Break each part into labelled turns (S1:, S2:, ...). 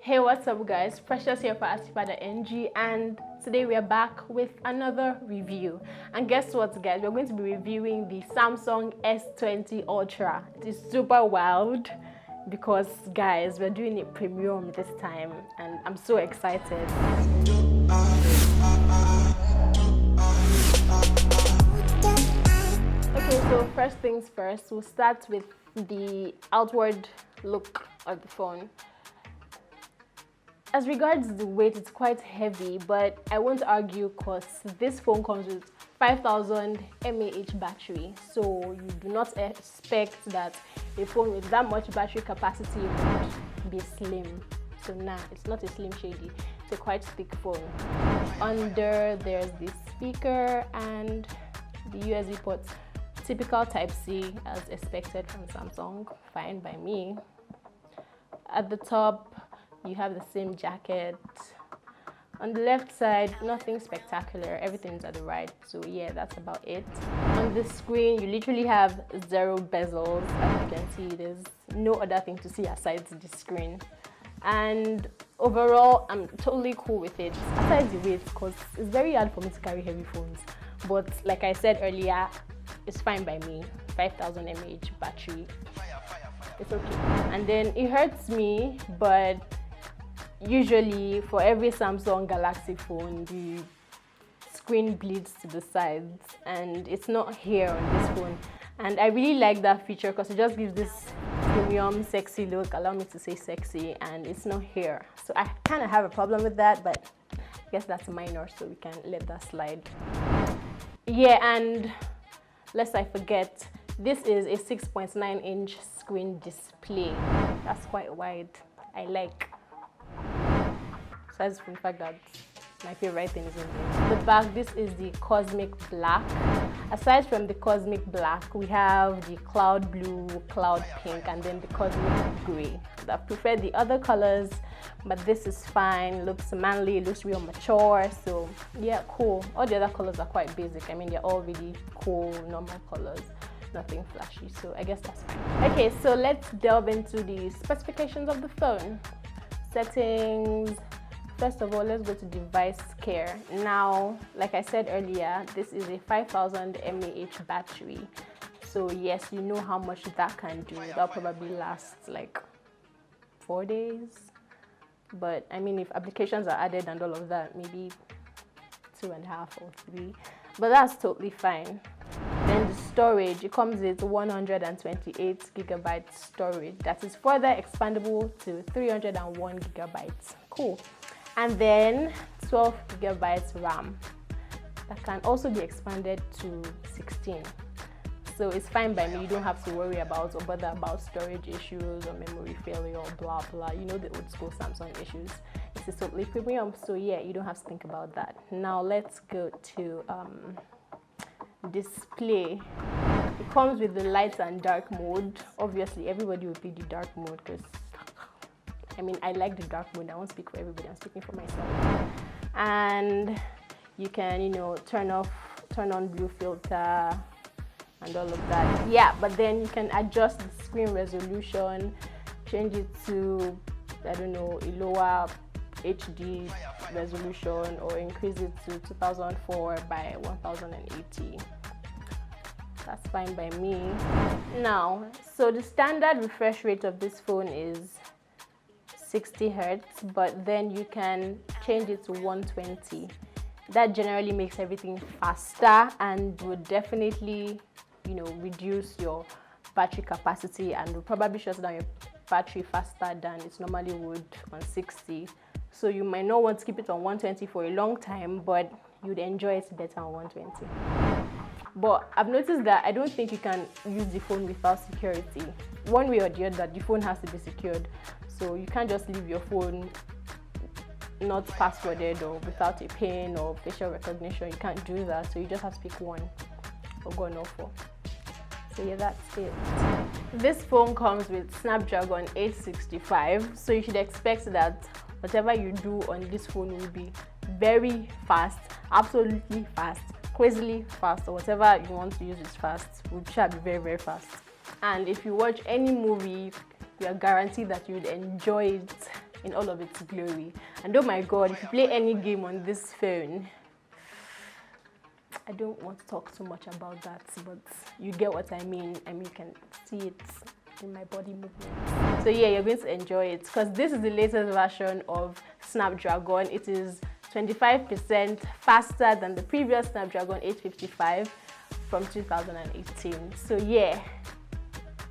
S1: Hey, what's up guys? Precious here for Asipada.ng, and today we are back with another review. And guess what guys, we're going to be reviewing the Samsung S20 Ultra. It is super wild because guys, we're doing it premium this time and I'm so excited. Okay, so first things first, we'll start with the outward look of the phone. As regards the weight, it's quite heavy, but I won't argue because this phone comes with 5000 mAh battery, so you do not expect that a phone with that much battery capacity would be slim. So nah, it's not a slim shady, it's a quite thick phone. Under there's the speaker and the USB ports. Typical Type-C as expected from Samsung, fine by me. At the top, you have the same jacket. On the left side, nothing spectacular, everything's at the right, so yeah, that's about it. On the screen, you literally have 0 bezels. As you can see, there's no other thing to see aside the screen. And overall, I'm totally cool with it, aside the weight, because it's very hard for me to carry heavy phones. But like I said earlier, it's fine by me. 5000 mAh battery, it's okay. And then it hurts me, but usually for every Samsung Galaxy phone, the screen bleeds to the sides, and it's not here on this phone. And I really like that feature because it just gives this premium sexy look, allow me to say sexy, and it's not here. So I kind of have a problem with that, but I guess that's minor, so we can let that slide. Yeah, and lest I forget, this is a 6.9-inch screen display. That's quite wide. I like. Besides from the fact that my favorite thing is in there. The back, this is the Cosmic Black. Aside from the Cosmic Black, we have the Cloud Blue, Cloud Pink, and then the Cosmic Gray. I prefer the other colors, but this is fine. Looks manly, looks real mature, so yeah, cool. All the other colors are quite basic. I mean, they're all really cool, normal colors. Nothing flashy, so I guess that's fine. Okay, so let's delve into the specifications of the phone. Settings. First of all, let's go to device care. Now, like I said earlier, this is a 5000 mAh battery. So yes, you know how much that can do. That'll probably last like 4 days. But I mean, if applications are added and all of that, maybe 2.5 or 3. But that's totally fine. Then the storage, it comes with 128 gigabytes storage. That is further expandable to 301 gigabytes. Cool. And then 12 gigabytes RAM. That can also be expanded to 16. So it's fine by me. You don't have to worry about or bother about storage issues or memory failure or blah blah. You know, the old school Samsung issues. It's totally premium, so yeah, you don't have to think about that. Now let's go to display. It comes with the light and dark mode. Obviously, everybody will pick the dark mode because I mean, I like the dark mode. I won't speak for everybody, I'm speaking for myself. And you can, you know, turn on blue filter and all of that. Yeah, but then you can adjust the screen resolution, change it to, I don't know, a lower HD resolution, or increase it to 2004 by 1080. That's fine by me. Now, so the standard refresh rate of this phone is 60 Hertz, but then you can change it to 120. That generally makes everything faster and would definitely, you know, reduce your battery capacity and will probably shut down your battery faster than it normally would on 60. So you might not want to keep it on 120 for a long time, but you'd enjoy it better on 120. But I've noticed that I don't think you can use the phone without security. One way or the other, the phone has to be secured. So you can't just leave your phone not passworded or without a PIN or facial recognition. You can't do that. So you just have to pick one or go no for. So yeah, that's it. This phone comes with Snapdragon 865. So you should expect that whatever you do on this phone will be very fast, absolutely fast, crazily fast, or whatever you want to use is fast. Will try to be very, very fast. And if you watch any movie, you are guaranteed that you would enjoy it in all of its glory. And oh my god, if you play any game on this phone, I don't want to talk too much about that, but you get what I mean. I mean, you can see it in my body movement. So yeah, you're going to enjoy it because this is the latest version of Snapdragon. It is 25% faster than the previous Snapdragon 855 from 2018. So yeah,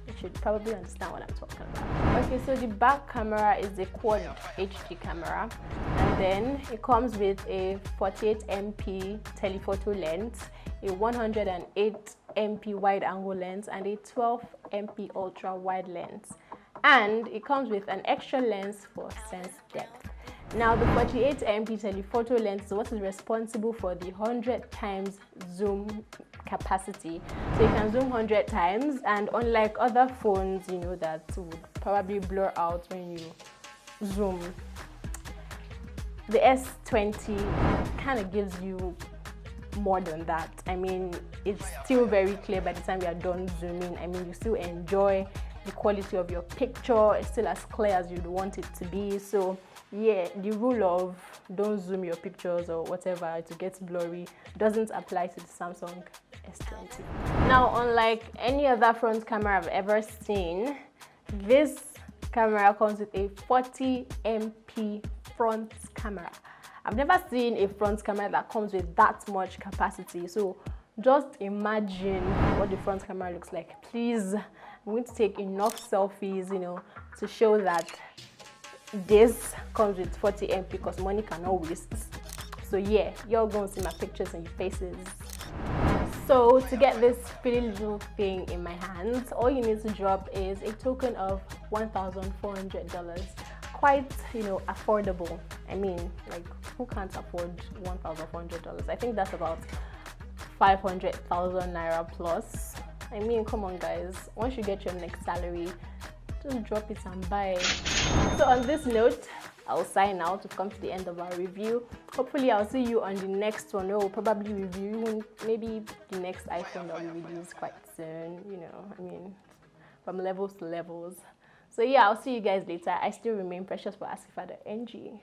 S1: you should probably understand what I'm talking about. Okay, so the back camera is a quad HD camera, and then it comes with a 48 MP telephoto lens, a 108 MP wide angle lens, and a 12 MP ultra wide lens. And it comes with an extra lens for sense depth. Now the 48 MP telephoto lens is what is responsible for the 100 times zoom capacity. So you can zoom 100 times, and unlike other phones, you know, that would probably blur out when you zoom, the S20 kind of gives you more than that. I mean, it's still very clear by the time you are done zooming. I mean, you still enjoy the quality of your picture. It's still as clear as you'd want it to be. So yeah, the rule of don't zoom your pictures or whatever to get blurry doesn't apply to the Samsung S20. Now, unlike any other front camera I've ever seen, this camera comes with a 40 MP front camera. I've never seen a front camera that comes with that much capacity. So just imagine what the front camera looks like. Please, I'm going to take enough selfies, you know, to show that this comes with 40 MP because money cannot waste. So yeah, you're going to see my pictures and your faces. So to get this pretty little thing in my hands, all you need to drop is a token of $1,400. Quite, you know, affordable. I mean, like, who can't afford $1,400? I think that's about 500,000 naira plus. I mean, come on guys, once you get your next salary, just drop it and buy. So on this note, I'll sign out. We've come to the end of our review. Hopefully I'll see you on the next one. We'll probably review maybe the next iPhone that we release quite soon, you know, I mean, from levels to levels. So yeah, I'll see you guys later. I still remain Precious for Asifa.ng.